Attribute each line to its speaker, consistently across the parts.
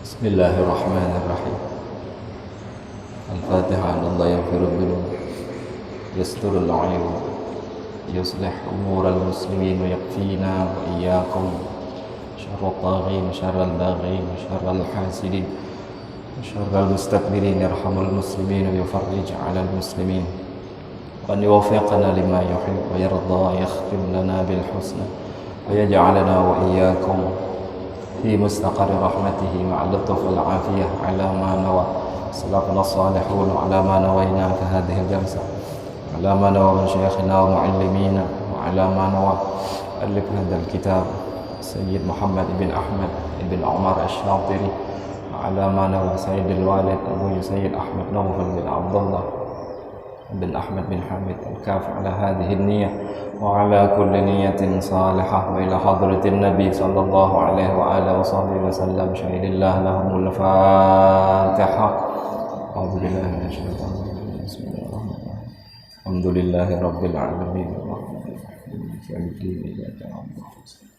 Speaker 1: بسم الله الرحمن الرحيم. الفاتحة. أن الله يغفر الذنوب، يستر العيوب، يصلح أمور المسلمين ويكفينا وإياكم شر الطاغين، شر الباغين، شر الحاسدين، شر المستكبرين. يرحم المسلمين ويفرج على المسلمين، وأن يوفقنا لما يحب ويرضى، يختم لنا بالحسنى ويجعلنا وإياكم في مستقر رحمته مع اللطف والعافية على ما نوى سلفنا الصالحون، على ما نوينا في هذه الجلسة، على ما نوى من شيخنا ومعلمينا، وعلى ما نوى ألف هذا الكتاب سيد محمد بن أحمد بن عمر الشاطري، وعلى ما نوى سيد الوالد أبو سيد أحمد نوفل بن عبد الله بن أحمد بن حامد الكاف على هذه النية، وعلى كل نية صالحة، وإلى حضرة النبي صلى الله عليه وآله وصحبه وسلم. شهد الله لهم الفاتحة. أعوذ بالله من الشيطان الرجيم. بسم الله الرحمن الرحيم. الحمد لله رب العالمين الرحمن الرحيم مالك يوم الدين إياك نعبد وإياك نستعين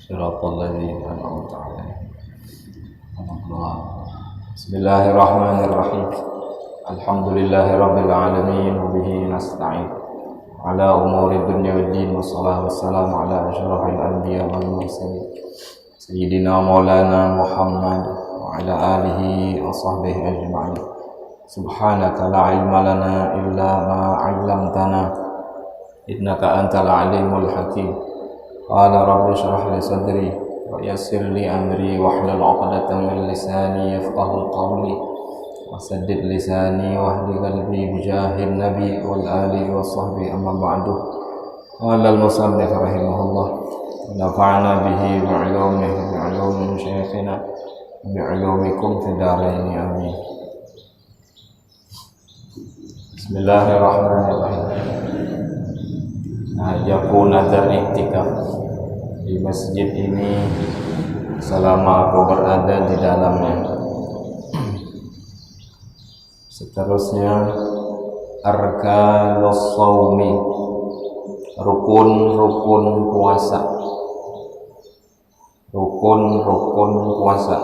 Speaker 1: صراط الذين أنعمت عليهم غير المغضوب عليهم. بسم الله الرحمن الرحيم. الحمد لله رب العالمين وبه نستعين على أمور الدنيا والدين، والصلاة والسلام على أشرف الأنبياء والمرسلين سيدنا مولانا محمد وعلى آله وصحبه أجمعين. سبحانك لا علم لنا إلا ما علمتنا إنك أنت العليم الحكيم. قال رب اشرح لي صدري ويسر لي أمري واحلل عقدة من لساني يفقه قولي وسدد لساني واهد قلبي بجاه النبي والآل والصحب. أما بعد. قال المصنف رحمه الله: نفعنا به بعلومه بعلوم شيخنا بعلومكم في الدارين آمين. بسم الله الرحمن الرحيم. Ajakku nazar iktikaf di masjid ini selama aku berada di dalamnya. Seterusnya, arkanus shaumi, rukun-rukun puasa. Rukun-rukun puasa.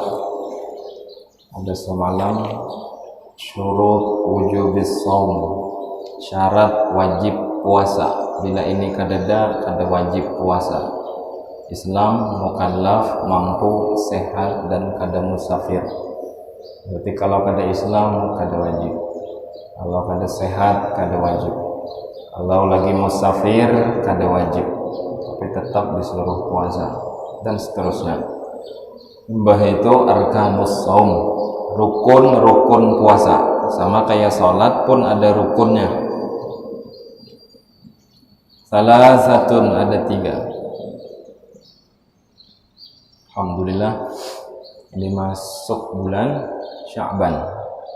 Speaker 1: Ada semalam syurut wujubis shaum, syarat wajib puasa. Bila ini kadada wajib puasa. Islam mukallaf, mampu, sehat, dan kada musafir. Berarti kalau kada Islam kada wajib, kalau kada sehat kada wajib, kalau lagi musafir kada wajib, tapi tetap disuruh puasa, dan seterusnya. Mbah itu arkanus shaum, rukun-rukun puasa. Sama kayak sholat pun ada rukunnya. Salah satu ada 3. Alhamdulillah, ini masuk bulan Sya'ban.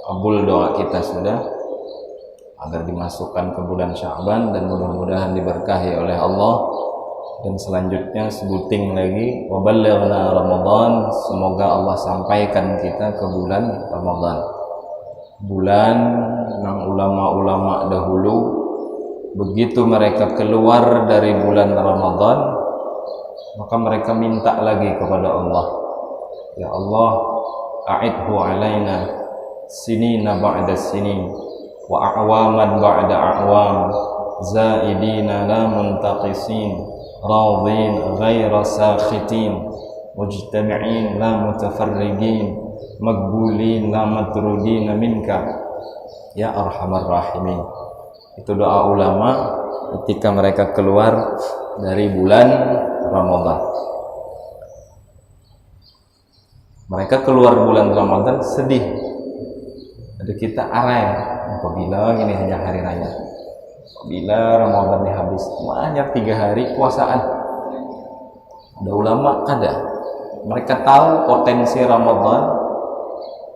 Speaker 1: Kabul doa kita sudah agar dimasukkan ke bulan Sya'ban, dan mudah-mudahan diberkahi oleh Allah. Dan selanjutnya sebuting lagi, wa ballaghna Ramadan, semoga Allah sampaikan kita ke bulan Ramadan. Bulan yang ulama-ulama dahulu begitu mereka keluar dari bulan Ramadan, maka mereka minta lagi kepada Allah, ya Allah, a'idhu alaina sinina ba'da sinin wa a'waman ba'da a'wam, zaidina la muntaqisin, radin ghaira sakhitin, mujtami'in la mutafarrigin, magbulin la matrudin minka ya arhamar rahimin. Itu doa ulama ketika mereka keluar dari bulan Ramadan. Mereka keluar bulan Ramadan sedih. Ada kita arai, apabila ini hanya hari raya, apabila Ramadan ini habis, banyak 3 hari puasaan. Ada ulama kada, mereka tahu potensi Ramadan,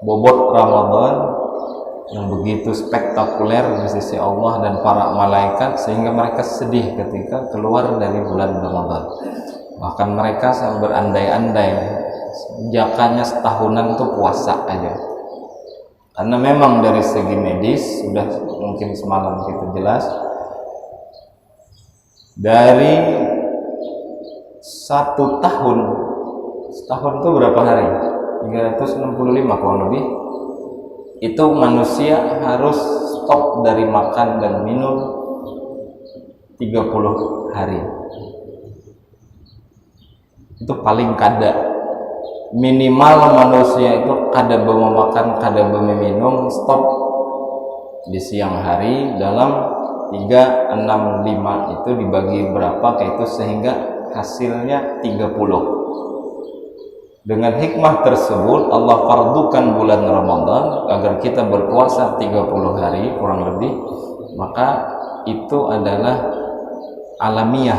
Speaker 1: bobot Ramadan yang begitu spektakuler di sisi Allah dan para malaikat, sehingga mereka sedih ketika keluar dari bulan Ramadan. Bahkan mereka sampai berandai-andai jakannya setahunan itu puasa aja. Karena memang dari segi medis sudah mungkin semalam kita jelas, dari 1 tahun, setahun itu berapa hari? 365 kurang lebih, itu manusia harus stop dari makan dan minum 30 hari. Itu paling kada. Minimal manusia itu kada makan, kada minum, stop di siang hari dalam 3, 6, 5 itu dibagi berapa kayak itu sehingga hasilnya 30. Dengan hikmah tersebut Allah fardukan bulan Ramadan agar kita berpuasa 30 hari kurang lebih, maka itu adalah alamiah,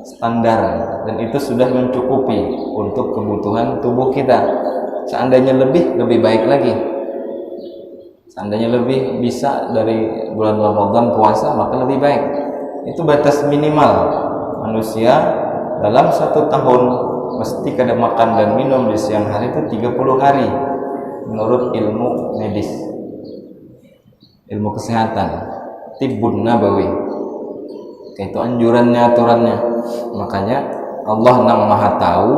Speaker 1: standar, dan itu sudah mencukupi untuk kebutuhan tubuh kita. Seandainya lebih baik lagi. Seandainya lebih bisa dari bulan Ramadan puasa, maka lebih baik. Itu batas minimal manusia dalam 1 tahun mesti kada makan dan minum di siang hari itu 30 hari menurut ilmu medis, ilmu kesehatan, tibbun nabawi. Itu anjurannya, aturannya. Makanya Allah nang maha tahu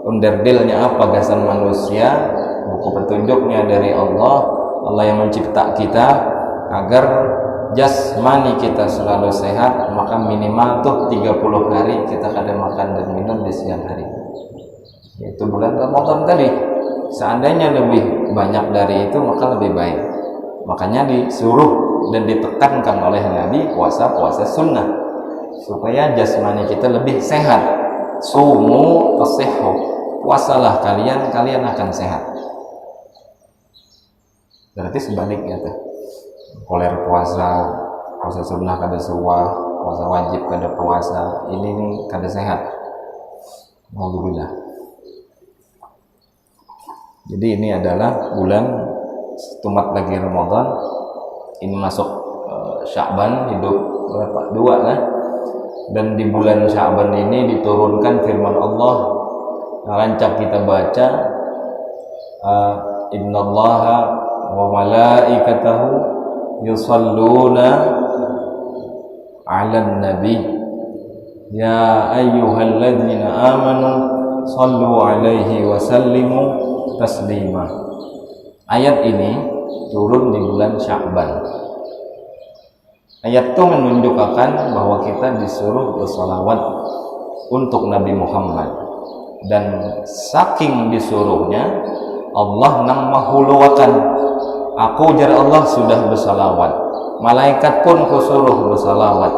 Speaker 1: underdelnya apa gasan manusia, buku petunjuknya dari Allah yang mencipta kita agar jasmani kita selalu sehat, maka minimal tuh 30 hari kita kada makan dan minum di siang hari. Itu bulan Ramadan tadi. Seandainya lebih banyak dari itu maka lebih baik. Makanya disuruh dan ditekankan oleh Nabi puasa sunnah supaya jasmani kita lebih sehat. Sumu tasihhu, puasalah kalian akan sehat. Berarti sebaliknya tuh, koler puasa sunnah kada suah, puasa wajib kada puasa, ini nih kada sehat. Alhamdulillah. Jadi ini adalah bulan tumat lagi Ramadan. Ini masuk Sya'ban, hidup berapa? 2 lah. Dan di bulan Sya'ban ini diturunkan firman Allah. Rancak kita baca, innallaha wa malaikatahu yusalluna 'alan nabi ya ayyuhalladzina amanu sallu 'alaihi wa sallimu taslima. Ayat ini turun di bulan Sya'ban. Ayat itu menunjukkan bahwa kita disuruh bersalawat untuk Nabi Muhammad, dan saking disuruhnya Allah nang mahuluwakan, aku jar Allah sudah bersalawat, malaikat pun kusuruh bersalawat,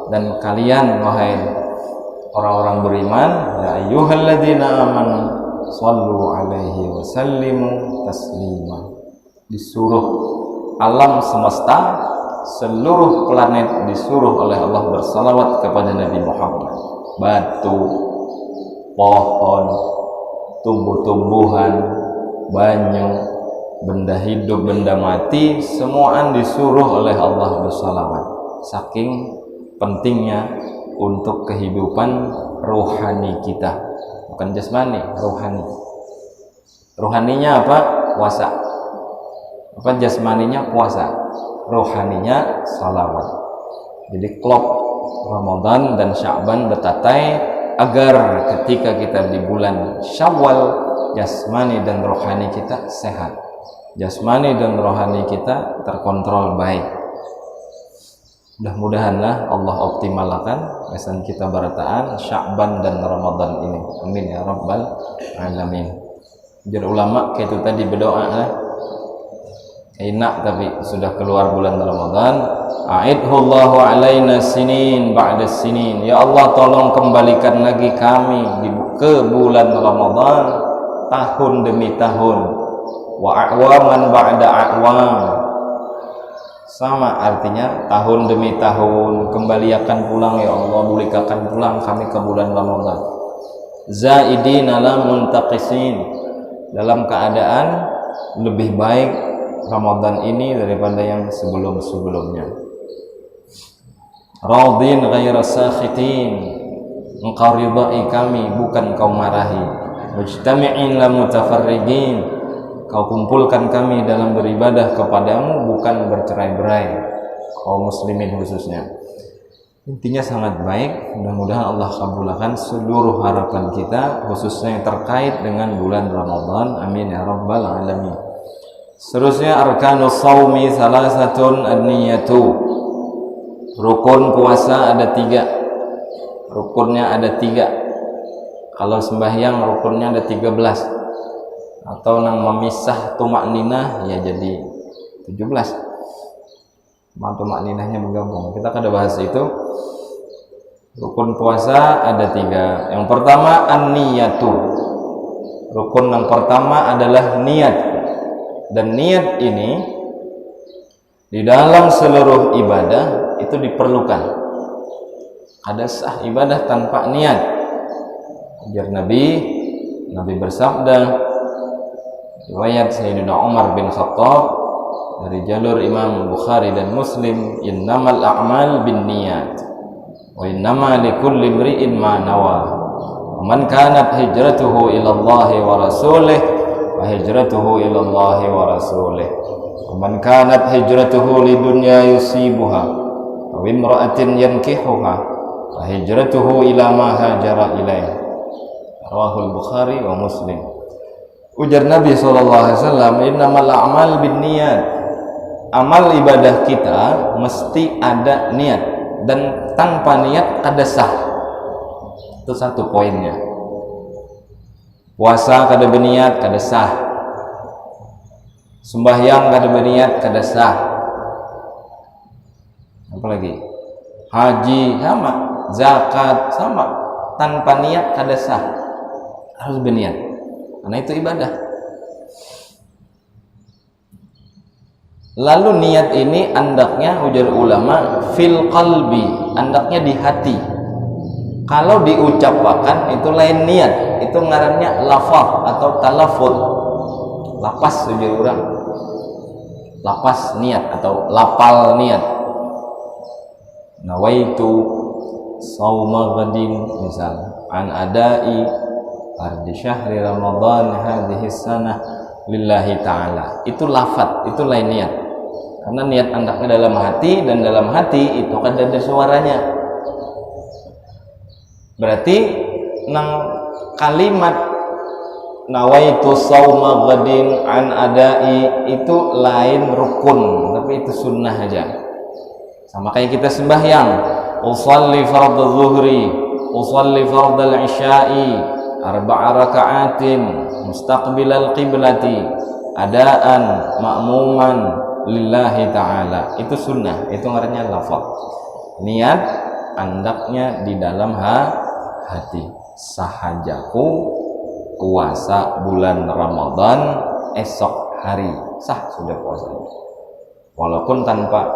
Speaker 1: dan kalian wahai orang-orang beriman, ya ayyuhalladzina amanu sallu alaihi wa sallimu taslima. Disuruh alam semesta, seluruh planet disuruh oleh Allah bersalawat kepada Nabi Muhammad. Batu, pohon, tumbuh-tumbuhan, banyu, benda hidup, benda mati, semuaan disuruh oleh Allah bersalawat. Saking pentingnya untuk kehidupan rohani kita, bukan jasmani, rohani. Rohaninya apa? Puasa. Apa jasmaninya? Puasa. Rohaninya salawat. Jadi klop Ramadan dan Sya'ban betatai agar ketika kita di bulan Syawal, jasmani dan rohani kita sehat, jasmani dan rohani kita terkontrol baik. Mudah-mudahanlah Allah optimalkan kesan kita berataan Sya'ban dan Ramadan ini. Amin ya rabbal alamin. Jadi ulama kayak itu tadi berdoa enak, tapi sudah keluar bulan Ramadan, a'idhullahu alaina sinin ba'da sinin, ya Allah tolong kembalikan lagi kami ke bulan Ramadan tahun demi tahun, wa a'waman ba'da a'wam, sama artinya tahun demi tahun, kembalikan pulang ya Allah, bolehkan pulang kami ke bulan Ramadan, zaidina la muntaqisin, dalam keadaan lebih baik Ramadan ini daripada yang sebelum-sebelumnya. Radin ghaira sakhitin, engkau ridai kami bukan kau marahi. Mujtami'in la mutafarriqin, kau kumpulkan kami dalam beribadah kepadamu bukan bercerai-berai, kaum muslimin khususnya. Intinya sangat baik. Mudah-mudahan Allah kabulkan seluruh harapan kita, khususnya yang terkait dengan bulan Ramadan. Amin ya rabbal alamin. Seterusnya arkanus shaumi salasatun an-niyatu. Rukun puasa ada 3. Rukunnya ada 3. Kalau sembahyang rukunnya ada 13. Atau nang memisah tumakninah ya jadi 17. Tumakninahnya bergabung. Kita kada bahas itu. Rukun puasa ada 3. Yang pertama an-niyatu. Rukun yang pertama adalah niat. Dan niat ini di dalam seluruh ibadah itu diperlukan. Ada sah ibadah tanpa niat. Ajar Nabi bersabda, riwayat Sayyidina Umar bin Khattab dari jalur Imam Bukhari dan Muslim, innamal a'mal binniyat wa innama likulli imri'in ma nawa. Man kanat hijratuhu ila Allah wa rasulih wa hijratuhu ila Allah wa rasulih. Wa man kanat hijratuhu lidunya yusibuha aw imra'atin yankihuha wa hijratuhu ila ma hajara ilaih. Rawahul Bukhari wa Muslim. Ujar Nabi SAW, innamal a'mal binniyat. Amal ibadah kita mesti ada niat, dan tanpa niat kada sah. Itu satu poinnya. Puasa kada berniat kada sah. Sembahyang kada berniat kada sah. Apalagi haji sama, zakat sama, tanpa niat kada sah. Harus berniat. Karena itu ibadah. Lalu niat ini andaknya ujar ulama fil qalbi, andaknya di hati. Kalau diucapkan itu lain niat, itu ngarannya lafaz atau talafuz. Lapas ujar orang. Lapas niat atau lapal niat. Nawaitu shauma ghadin misal an adai ardi syahri Ramadan hadhihi sanah lillahi ta'ala. Itu lafaz, itu lain niat. Karena niat andaknya dalam hati, dan dalam hati itu kan ada suaranya. Berarti nang kalimat nawaitu shauma ghadin an adai itu lain rukun, tapi itu sunnah aja. Sama kayak kita sembahyang, usalli fardhu zuhri, usalli fardhal isya'i, 4 raka'atin mustaqbilal qiblati, adaan ma'muman lillahi ta'ala. Itu sunnah, itu ngarannya lafaz. Niat andaknya di dalam hati. Sahajaku puasa bulan Ramadan esok hari, sah sudah puasanya. Walaupun tanpa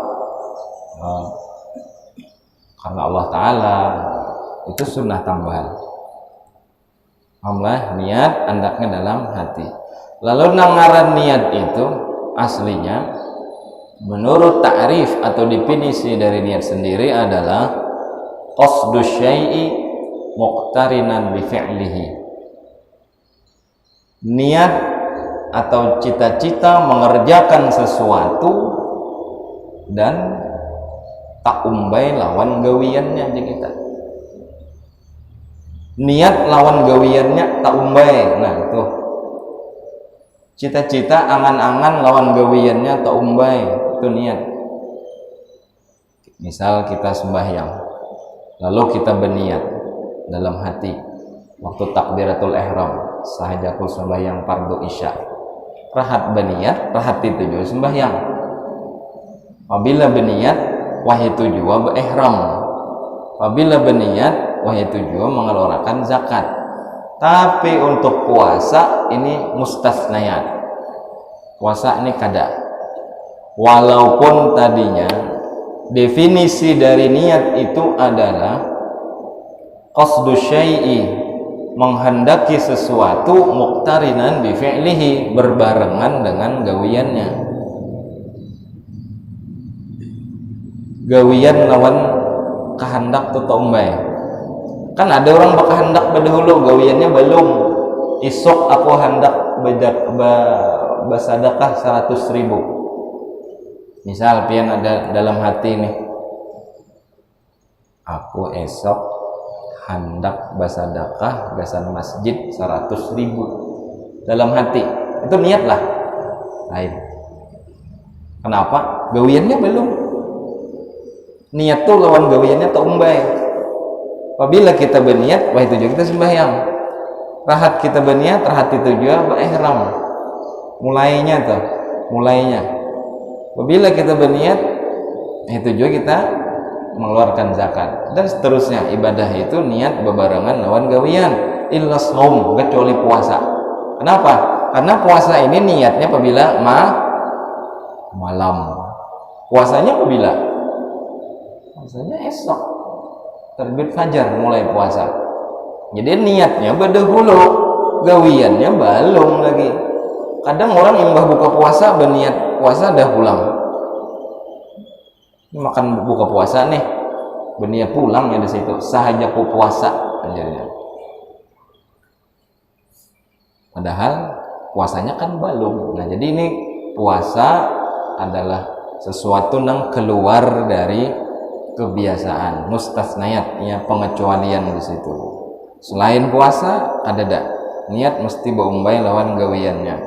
Speaker 1: karena Allah Ta'ala, itu sunnah tambahan. Alhamdulillah, niat andaknya dalam hati. Lalu nangaran niat itu aslinya menurut ta'rif atau definisi dari niat sendiri adalah qasdu syai'i muqtarinan bi fi'lihi. Niat atau cita-cita mengerjakan sesuatu dan tak umbai lawan gawiannya di kita. Niat lawan gawiannya tak umbai. Nah itu cita-cita angan-angan lawan gawiannya tak umbai, itu niat. Misal kita sembahyang, lalu kita berniat dalam hati waktu takbiratul ihram, sahajaku sembahyang fardu isya. Rahat berniat, rahat itu juga sembahyang. Apabila berniat, wahai tujuan berihram. Apabila berniat, wahai tujuan mengeluarkan zakat. Tapi untuk puasa ini mustasnayat. Puasa ini kada. Walaupun tadinya definisi dari niat itu adalah qasdu syai'i, menghendaki sesuatu, muqtarinan bi fi'lihi, berbarengan dengan gawiannya. Gawian lawan kehendak tu tombay. Kan ada orang berkehendak berdahulu, gawiannya belum. Isok aku hendak bersedekah 100.000. Misal pian ada dalam hati nih, aku esok hendak bersedekah gasan masjid 100.000 dalam hati. Itu niatlah lain. Kenapa? Gawiannya belum. Niat tuh lawan gawiannya tak umbai. Apabila kita berniat, wah itu juga kita sembahyang. Rahat kita berniat, rahat itu juga berihram. Mulainya. Apabila kita berniat, itu juga kita mengeluarkan zakat dan seterusnya. Ibadah itu niat bebarengan lawan gawian. Illa shaum, kecuali puasa. Kenapa? Karena puasa ini niatnya apabila malam. Puasanya apabila? Puasanya esok. Terbit fajar mulai puasa. Jadi niatnya berdahulu, gawiannya belum lagi. Kadang orang yang buka puasa berniat puasa dah pulang. Makan buka puasa nih, berniat pulang ya di situ. Sahaja ku puasa anjirnya. Padahal puasanya kan belum. Nah, jadi ini puasa adalah sesuatu yang keluar dari kebiasaan, mustasnayat, ya pengecualian di situ. Selain puasa ada niat mesti berumbai lawan gawiannya.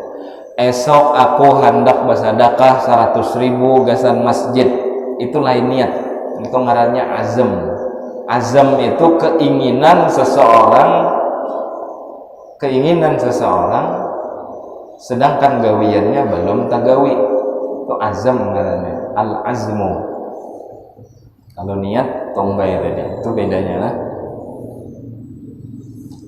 Speaker 1: Esok aku hendak bersedekah 100.000 gasan masjid. Itu lain niat. Itu ngarannya azam. Azam itu keinginan seseorang, sedangkan gawiannya belum tagawi. Itu azam ngarannya. Al-azmu. Kalau niat tongbai tadi, itu bedanya lah.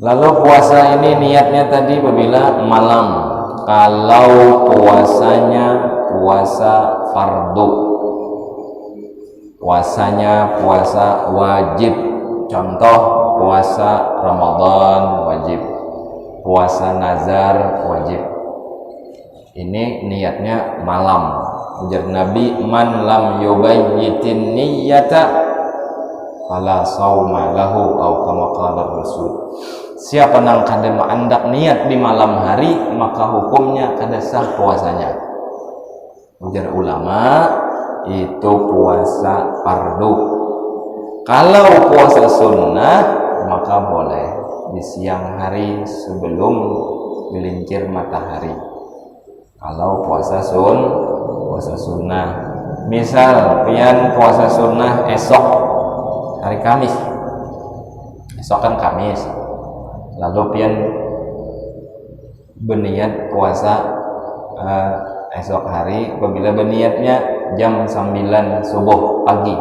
Speaker 1: Lalu puasa ini niatnya tadi apabila malam. Kalau puasanya puasa fardu, puasanya puasa wajib, contoh puasa Ramadan wajib, puasa nazar wajib, ini niatnya malam. Ujar Nabi, man lam yubayyitin niyyata fala sauma lahu, atau kama qala Rasul. Siapa nang kada andak niat di malam hari, maka hukumnya kada sah puasanya. Ujar ulama, itu puasa fardu. Kalau puasa sunnah maka boleh di siang hari sebelum gelincir matahari. Kalau puasa sunnah, misal pian puasa sunnah esok hari Kamis, esok kan Kamis, lalu pian berniat puasa esok hari, apabila berniatnya jam 9 subuh pagi,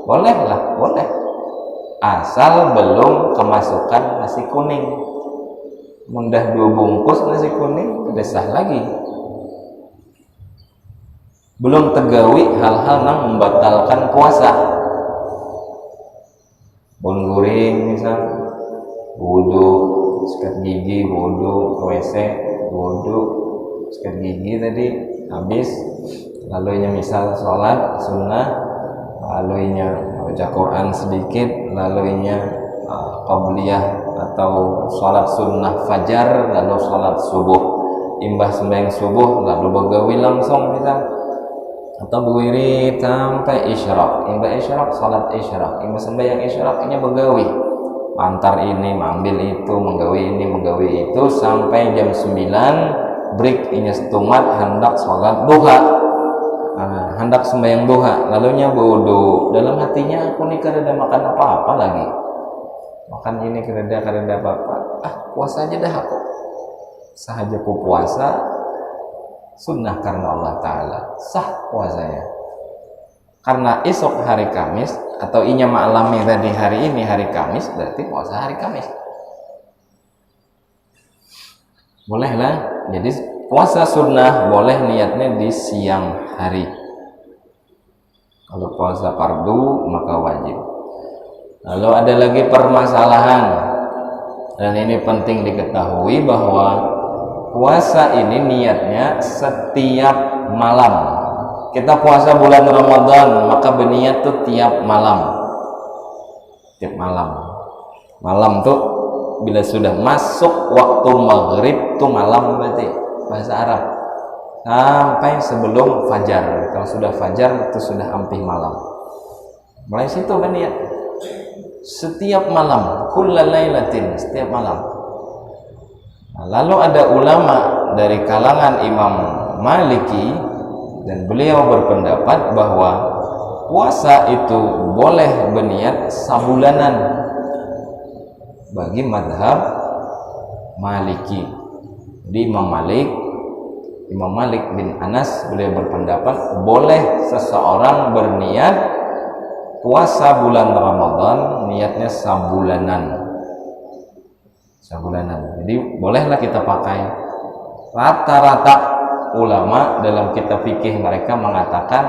Speaker 1: boleh, asal belum kemasukan nasi kuning. Mundah 2 bungkus nasi kuning udah sah lagi. Belum tegawi hal-hal yang membatalkan puasa. Bon guring misal, wudu, sikat gigi, wudu, WC, wudu, sikat gigi tadi habis, lalunya misal sholat sunnah, lalunya baca Quran sedikit, lalunya qabliyah atau sholat sunnah fajar, lalu sholat subuh, imbah sembahyang subuh lalu begawi langsung misal, atau berwirid sampai isyraq, imbah isyraq sholat isyraq, imbah sembahyang isyraqnya begawi, antar ini mengambil itu, menggawi ini menggawi itu sampai jam 9 break inya setumat hendak sholat duha, hendak sembahyang duha, lalunya wudu. Dalam hatinya aku nih kada makan apa-apa lagi, makan ini kada apa-apa, puasa aja dah aku, sahaja ku puasa sunnah karena Allah Ta'ala, sah puasanya. Karena esok hari Kamis atau inya maklami tadi hari ini hari Kamis, berarti puasa hari Kamis. Bolehlah. Jadi puasa sunnah boleh niatnya di siang hari. Kalau puasa fardu maka wajib. Lalu ada lagi permasalahan, dan ini penting diketahui bahwa puasa ini niatnya setiap malam. Kita puasa bulan Ramadan maka berniat tuh tiap malam. Tiap malam. Malam tuh bila sudah masuk waktu maghrib tuh malam berarti bahasa Arab. Sampai sebelum fajar. Kalau sudah fajar itu sudah hampir malam. Mulai situ berniat. setiap malam, kullalailatin, setiap malam. Nah, lalu ada ulama dari kalangan Imam Maliki dan beliau berpendapat bahwa puasa itu boleh berniat sabulanan bagi madhab Maliki. Jadi Imam Malik bin Anas beliau berpendapat boleh seseorang berniat puasa bulan Ramadan niatnya sabulanan. Jadi bolehlah kita pakai. Rata-rata ulama dalam kitab fikih mereka mengatakan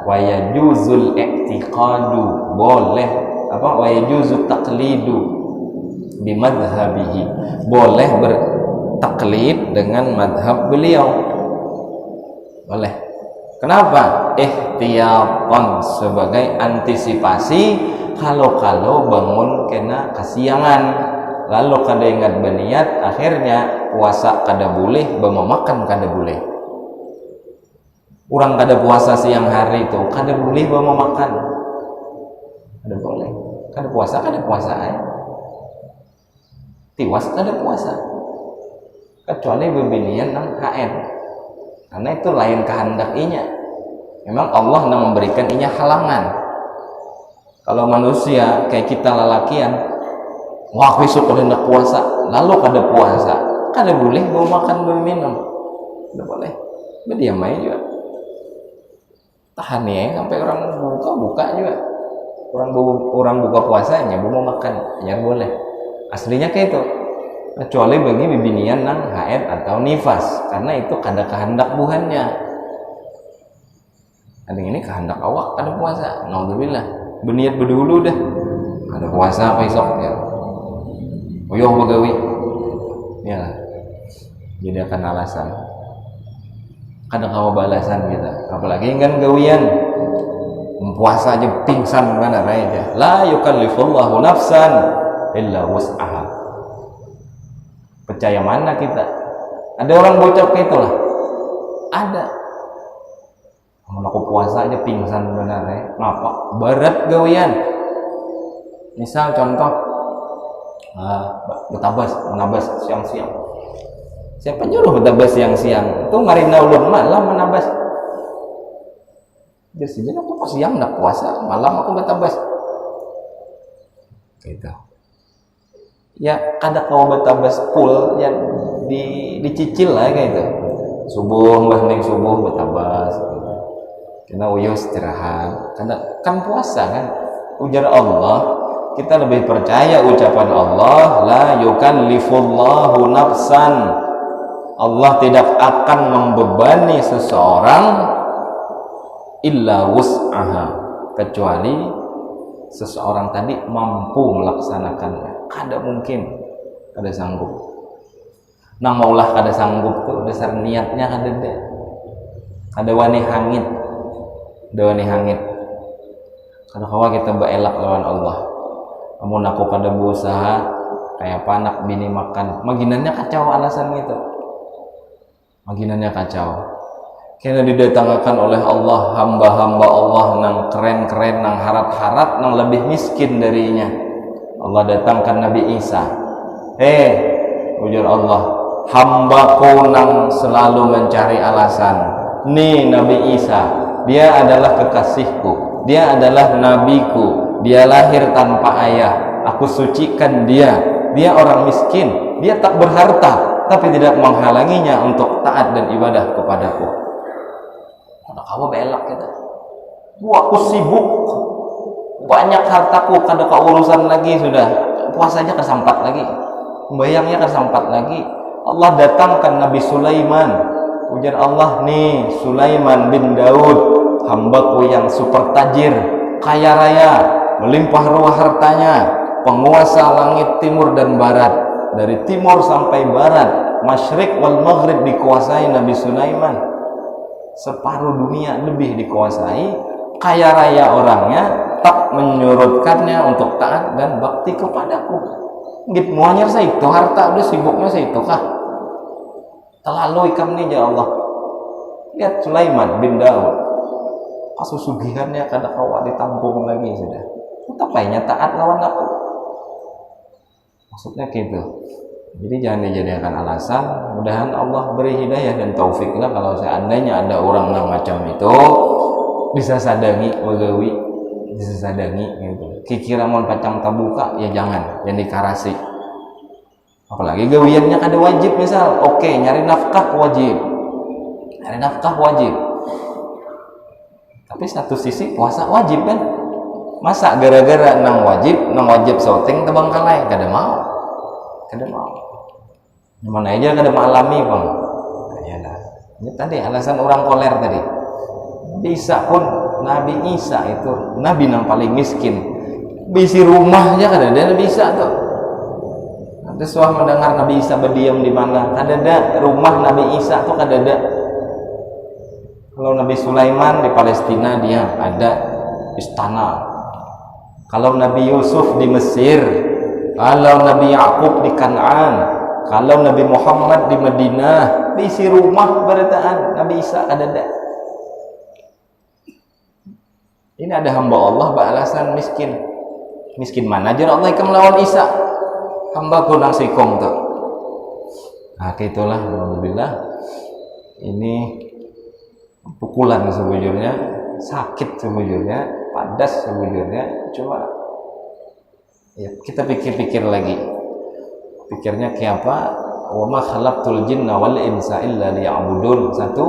Speaker 1: wa yajuzul i'tiqadu, boleh wa yajuzut taqlidu bi madhhabihi, boleh bertaklid dengan madhab beliau. Boleh. Kenapa? Ihtiyatan, sebagai antisipasi kalau bangun kena kesiangan, lalu kada ingat berniat, akhirnya puasa kada boleh, makan kada boleh. Orang kada puasa siang hari itu kada boleh makan, kada boleh. Kada puasa tiwas kada puasa, kecuali bebinian nang haid, karena itu lain kehendak inya. Memang Allah yang memberikan inya halangan. Kalau manusia kayak kita lalakian, wah besok kada hendak puasa, lalu kada puasa, kada boleh makan minum, kada boleh. Berdiam aja juga, tahan ya sampai orang buka juga. Orang buka puasanya mau makan, ya boleh. Aslinya kayak itu, kecuali bagi bibinian nang haid atau nifas, karena itu kada kehendak buhannya. Ada ini kehendak awak kada puasa, naudzubillah, berniat berdulu dah kada puasa besok ya, oyong begawi ya, jadi akan alasan kada kawa balasan kita. Apalagi kan gawian puasa aja pingsan mana aja, la yukallifullahu nafsan illa wus'aha. Percaya mana kita? Ada orang bocor kayak itulah, ada. Kalau aku puasa aja pingsan benar ya, ngapa? Berat gawian. Misal contoh, menabas siang-siang. Siapa nyuruh menabas siang-siang? Itu ngarina ulun malam menabas. Jadi aku pas siang nak puasa, malam aku menabas. Gitu. Ya kada kau betabas full ya, dicicil lah kayak gitu. Subuh betabas gitu. Kita uyuh istirahat, kan puasa kan. Ujar Allah, kita lebih percaya ucapan Allah, la yukallifullahu nafsan, Allah tidak akan membebani seseorang illa wus'aha, kecuali seseorang tadi mampu melaksanakannya. Kada mungkin kada sanggup. Nang maulah kada sanggup tuh dasar niatnya kada wani hangit. Kada kawa kita beelak lawan Allah. Amun aku kada berusaha kayak panak bini makan, maginannya kacau alasan gitu. Maginannya kacau. Karena didatangkan oleh Allah hamba-hamba Allah nang keren-keren, nang harat-harat, nang lebih miskin darinya. Allah datangkan Nabi Isa. Ujar Allah, hambaku nang selalu mencari alasan. Nih Nabi Isa, dia adalah kekasihku, dia adalah nabiku, dia lahir tanpa ayah, aku sucikan dia orang miskin, dia tak berharta, tapi tidak menghalanginya untuk taat dan ibadah kepadaku. Kada kawa belak kita. Aku sibuk, banyak hartaku, kada keurusan lagi sudah. Puasanya kesampat lagi, bayangnya kesampat lagi. Allah datangkan Nabi Sulaiman. Ujar Allah, nih Sulaiman bin Daud, hambaku yang super tajir, kaya raya, melimpah ruah hartanya, penguasa langit timur dan barat, dari timur sampai barat, masyrik wal maghrib dikuasai Nabi Sulaiman. Separuh dunia lebih dikuasai, kaya raya orangnya, tak menyurutkannya untuk taat dan bakti kepadaku. Gitu muanya saya itu harta udah sibuknya saya itu kah? Terlalu ikam nih ya Allah. Lihat Sulaiman bin Daud, kasusugihannya kada kawa ditampung lagi sudah. tetap aja taat lawan nafsu. Maksudnya gitu. Jadi jangan dijadikan alasan. Mudahan Allah beri hidayah dan taufik lah kalau seandainya ada orang yang macam itu bisa sadangi begawi, bisa sadangi gitu. Kikira mau pacang tabuka ya jangan dikarasi. Apalagi gawiannya kada wajib misal, oke, nyari nafkah wajib. Nyari nafkah wajib. Tapi satu sisi puasa wajib kan? Masa gara-gara nang wajib sauting tebangkalai kada mau. Kada mau. Mana aja kada mengalami bang. Ayalah. Ini tadi alasan orang koler tadi. Bisa pun Nabi Isa itu Nabi yang paling miskin. Bisi rumahnya kada ada bisa tuh. Ada suah mendengar Nabi Isa berdiam di mana? Kada ada rumah Nabi Isa tuh kada ada. Kalau Nabi Sulaiman di Palestina dia ada istana. Kalau Nabi Yusuf di Mesir, kalau Nabi Yakub di Kanaan, kalau Nabi Muhammad di Madinah, diisi rumah beritaan Nabi Isa ada. Ini ada hamba Allah beralasan miskin. Miskin mana aja Allah ikan melawan Isa. Hamba ku nang sikong tuh. Nah, itulah alhamdulillah. Ini pukulan sebujurnya, sakit sebujurnya, padas sebujurnya. Cuma ya kita pikir-pikir lagi. Pikirnya kayak apa? Wa ma khalaqtul jinna wal insa illa liya'budun. Satu,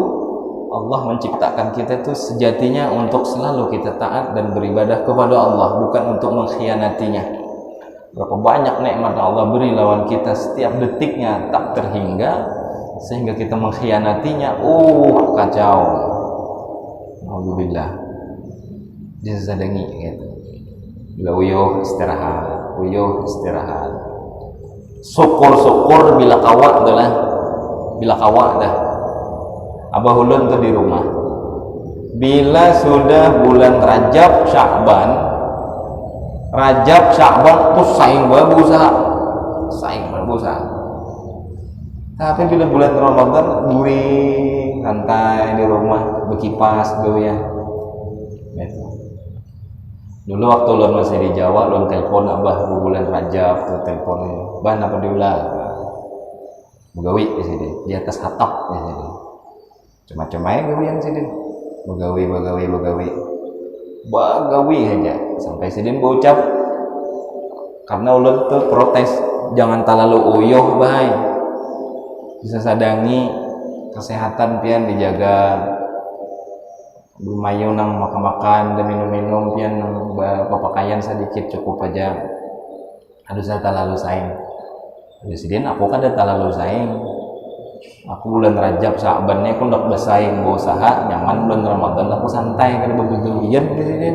Speaker 1: Allah menciptakan kita itu sejatinya untuk selalu kita taat dan beribadah kepada Allah, bukan untuk mengkhianatinya. Berapa banyak nikmat Allah beri lawan kita setiap detiknya tak terhingga, sehingga kita mengkhianatinya. Kacau. Alhamdulillah. Disadangi gitu. Bila uyuh istirahat. Syukur bila kawat dah. Abah ulun tuh di rumah. Bila sudah bulan Rajab Sya'ban tuh saing berusaha. Tapi bila bulan Ramadan guring, santai di rumah, berkipas ya. Gitu. Dulu waktu ulun masih di Jawa, ulun telepon abah bulan Rajab tuh teleponnya. Bah apa diulah? Begawi di sini, di atas atap di sini. Cuma-cuma ya gawian sini. Begawi aja sampai sidin berucap karena ulun tuh protes jangan terlalu uyuh bahai, bisa sadangi kesehatan pian dijaga, lumayan nang makan dan minum pian nang papakaian sedikit cukup aja, aduh saya terlalu saing jadi sidin aku kan ada terlalu saing. Aku bulan Rajab Sya'bannya aku ndak bersaing berusaha nyaman, bulan Ramadan aku santai kada begawian di sini.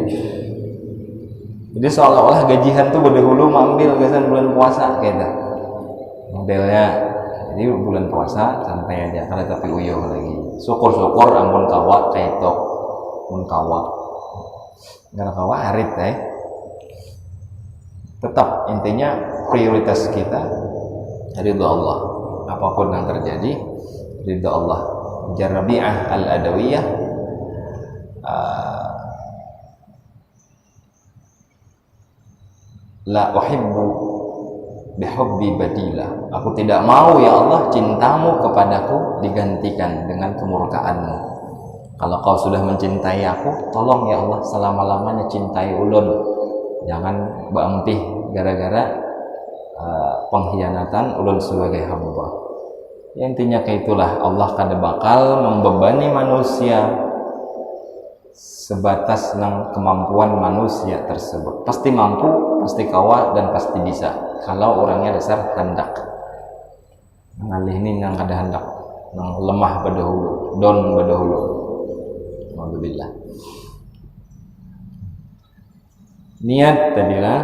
Speaker 1: Jadi seolah-olah gajian tuh berdahulu ambil gasan bulan puasa gitu. Modelnya. Jadi bulan puasa santai aja kada tapi uyuh lagi. Syukur-syukur ampun kawa kayak tok. Mun kawa. Ngara kawa arit Tetap intinya prioritas kita ridha Allah. Apapun yang terjadi ridha Allah. Rabi'ah al-Adawiyah la uhibbu bihubbi badila. Aku tidak mau ya Allah cintamu kepadaku digantikan dengan kemurkaanmu. Kalau kau sudah mencintai aku, tolong ya Allah selama-lamanya cintai ulun. Jangan berampih gara-gara pengkhianatan ulun sebagai hamba. Ya, intinya kaitulah Allah kada bakal membebani manusia sebatas nang kemampuan manusia tersebut. Pasti mampu, pasti kawa dan pasti bisa. Kalau orangnya dasar hendak. Ngalih ini nang kada hendak, nang lemah berdahulu, don berdahulu. Alhamdulillah. Niat tadilah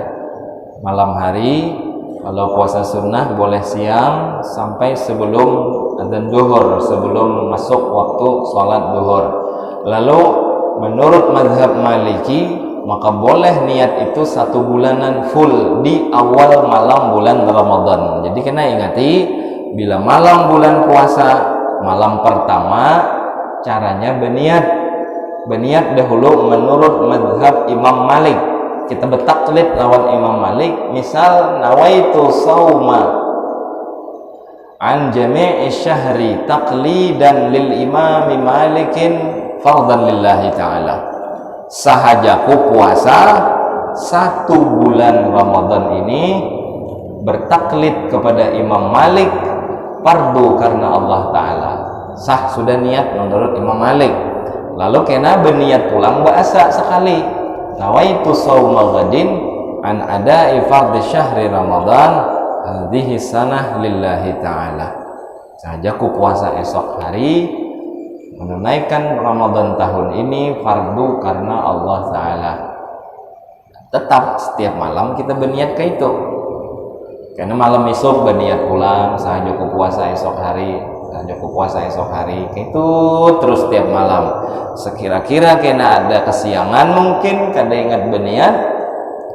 Speaker 1: malam hari. Kalau puasa sunnah boleh siang sampai sebelum adzan duhur, sebelum masuk waktu sholat duhur. Lalu menurut mazhab Maliki maka boleh niat itu 1 bulanan full di awal malam bulan Ramadan. Jadi kena ingati bila malam bulan puasa malam pertama caranya berniat dahulu menurut mazhab Imam Malik. kita bertaklid lawan Imam Malik, misal nawaitu sauma an jami'i syahri taqlidan lil imami Malikin fardan lillahi ta'ala. Sahajaku puasa 1 bulan Ramadan ini bertaklid kepada Imam Malik fardu karena Allah Ta'ala. Sah sudah niat menurut Imam Malik. Lalu kena berniat pulang bahasa sekali. Nawaitu sauma ghadin an ada'i fardhi syahri Ramadan hadhihi sanah lillahi ta'ala. Sahajaku puasa esok hari menunaikan Ramadan tahun ini fardu karena Allah Ta'ala. Tetap setiap malam kita berniat ke itu. Karena malam esok berniat pulang, sahajaku puasa esok hari, sahajaku puasa esok hari. Itu terus setiap malam. Sekira-kira kena ada kesiangan mungkin kada ingat berniat,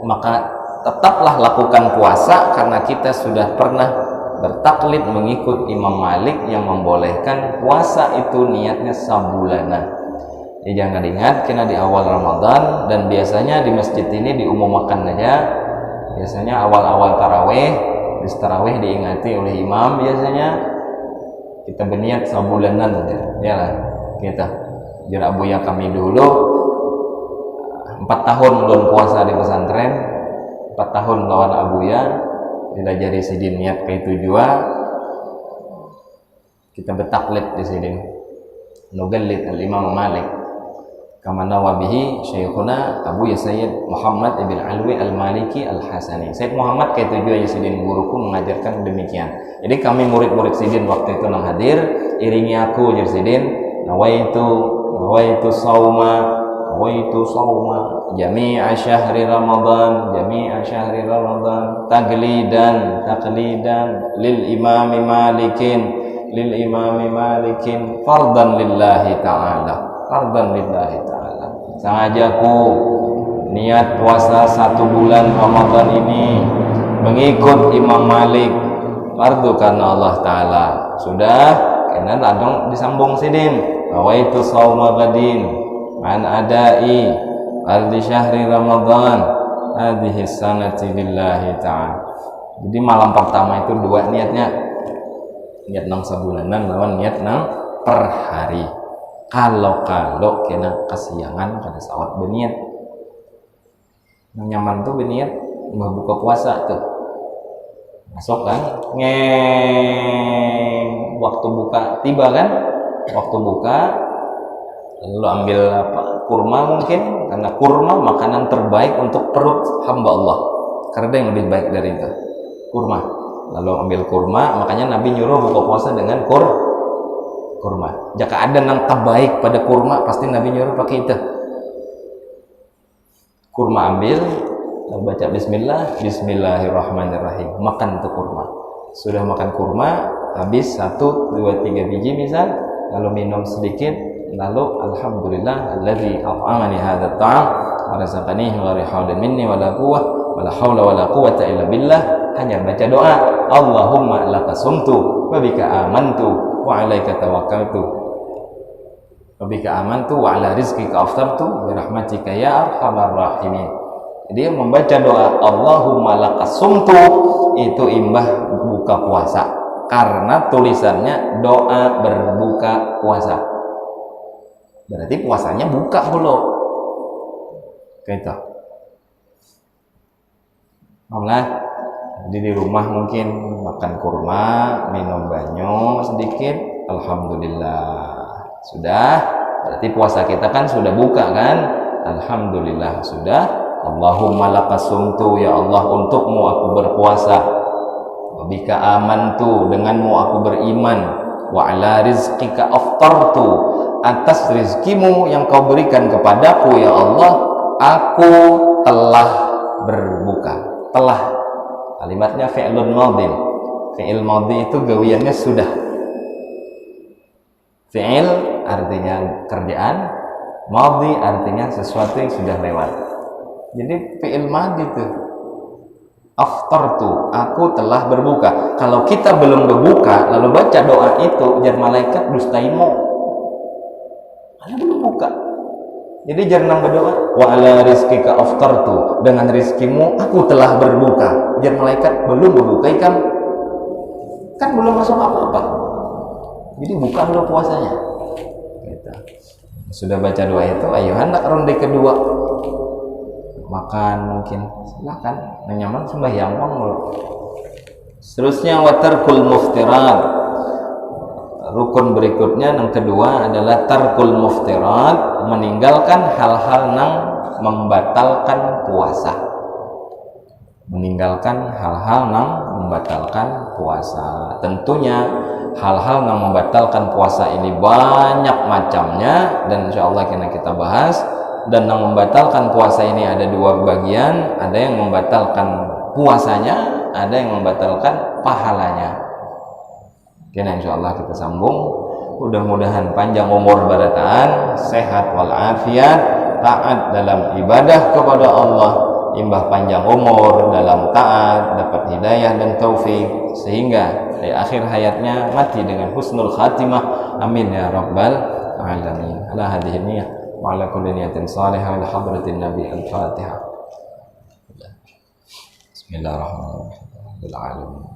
Speaker 1: maka tetaplah lakukan puasa karena kita sudah pernah bertaklid mengikut Imam Malik yang membolehkan puasa itu niatnya sabulanan. Jadi jangan ingat kena di awal Ramadan, dan biasanya di masjid ini diumumkan aja. Biasanya awal-awal tarawih, di tarawih diingati oleh imam, biasanya kita berniat sabulanan aja. Ya lah, kita jarak buya kami dulu 4 tahun belum puasa di pesantren, 4 tahun lawan abuya tidak jadi sidin niat ke itu jua kita bertaklid di sidin nugalid al-Imam Malik kama nawabihi syekhuna Abu Sayyid Muhammad ibn Alwi al-Maliki al-Hasani. Sayyid Muhammad ke itu jua sidin guruku mengajarkan demikian. Jadi kami murid-murid sidin waktu itu nang hadir, iringi aku jadi sidin nawaitu sauma jami'a syahri Ramadan taqlidan lil imami Malikin fardan lillahi ta'ala. Sengajaku niat puasa 1 bulan Ramadan ini mengikut Imam Malik fardu karena Allah Ta'ala. Sudah kena ladong disambung sidin nawaitu sauma gadin an adai ardi syahri Ramadan hadhihi sanati lillahi ta'ala. Jadi malam pertama itu 2 niatnya, niat nang sabulanan lawan niat nang per hari. Kalau kena kesiangan kada sawat berniat, nang nyaman tuh berniat mau buka puasa tuh masuk kan waktu buka tiba kan, waktu buka lalu ambil kurma mungkin, karena kurma makanan terbaik untuk perut hamba Allah, karena ada yang lebih baik dari itu kurma. Lalu ambil kurma, makanya Nabi nyuruh buka puasa dengan kurma. Jika ada yang terbaik pada kurma, pasti Nabi nyuruh pakai itu. Kurma ambil, lalu baca Bismillahirrahmanirrahim, makan itu kurma. Sudah makan kurma, habis 1, 2, 3 biji misal, lalu minum sedikit, lalu alhamdulillah alladzi at'amani hadzal ta'am wa razaqanihi ghairi haulin minni wala quwwata illa billah. Hanya baca doa, Allahumma laka sumtu wa bika amantu wa alaika tawakkaltu wa bika amantu wa ala rizqika aftartu bi rahmatika ya arhamar rahimin. Dia membaca doa Allahumma laka sumtu itu imbah buka puasa, karena tulisannya doa berbuka puasa. Berarti puasanya buka belum? Kayak itu. Alhamdulillah. Jadi di rumah mungkin makan kurma, minum banyu sedikit, alhamdulillah. Sudah. Berarti puasa kita kan sudah buka kan? Alhamdulillah sudah. Allahumma lakasumtu, ya Allah untukmu aku berpuasa. Wa bika amantu, denganmu aku beriman. Wa ala rizqika aftartu, atas rizkimu yang kau berikan kepadaku ya Allah, aku telah berbuka. Telah, kalimatnya fi'lun madhin. Fi'il madhi itu gawiannya sudah. Fi'il artinya kerjaan, madhi artinya sesuatu yang sudah lewat. Jadi fi'il madhi itu aftartu, aku telah berbuka. Kalau kita belum berbuka lalu baca doa itu, ujar malaikat dustaimu, karena belum buka. Jadi jangan berdoa wa ala rizqika aftartu, dengan rizkimu aku telah berbuka. Jangan malaikat belum berbuka kan belum masuk apa-apa. Jadi buka dulu puasanya. Gitu. Sudah baca doa itu, ayo hendak ronde kedua. Makan mungkin silakan, nyaman sembahyang dulu. Seterusnya watarkul muftirat. Rukun berikutnya yang kedua adalah tarkul muftirat, meninggalkan hal-hal yang membatalkan puasa. Meninggalkan hal-hal yang membatalkan puasa. Tentunya hal-hal yang membatalkan puasa ini banyak macamnya, dan insya Allah kita bahas. Dan yang membatalkan puasa ini ada dua bagian, ada yang membatalkan puasanya, ada yang membatalkan pahalanya. Kena insya Allah kita sambung. Mudah-mudahan panjang umur barataan, sehat walafiat, taat dalam ibadah kepada Allah, imbah panjang umur dalam taat, dapat hidayah dan taufik, sehingga di akhir hayatnya mati dengan husnul khatimah. Amin ya rabbal alamin. Ala hadhihi niyyah wa ala kulli niyatin salihah ila hadratin nabi al-fatihah. Bismillahirrahmanirrahim.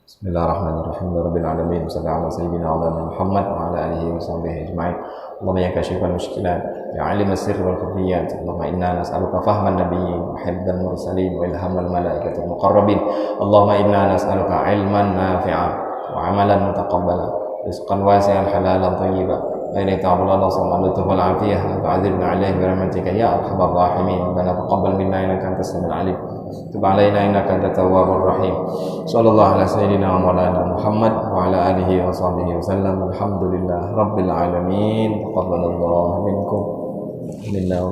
Speaker 1: Bismillahirrahmanirrahim. Rabbil alamin. Sallallahu alaihi wasallam Muhammad wa ala alihi wa sahbihi ajma'in. Allahumma ya kashifal mushkilat, ya alim as-sirr wal khafiyat. Allahumma inna nas'aluka fahman nabiyyin wa hifdzal mursalin wa ilhamal malaikatil muqarrabin. Allahumma inna nas'aluka ilman nafi'an wa amalan mutaqabbalan, rizqan wasi'an halalan thayyiban. Aina ta'ala sallallahu alaihi wa afiyah wa azirna alaihi bi rahmatika ya arhamar rahimin. Rabbana taqabbal minna innaka antas samiul alim. Tub alaina innaka antat tawwabur rahim. Sallallahu ala sayyidina wa maulana Muhammad wa ala alihi wa sahbihi wasallam. Alhamdulillah rabbil alamin. Taqabbalallahu minkum. Minna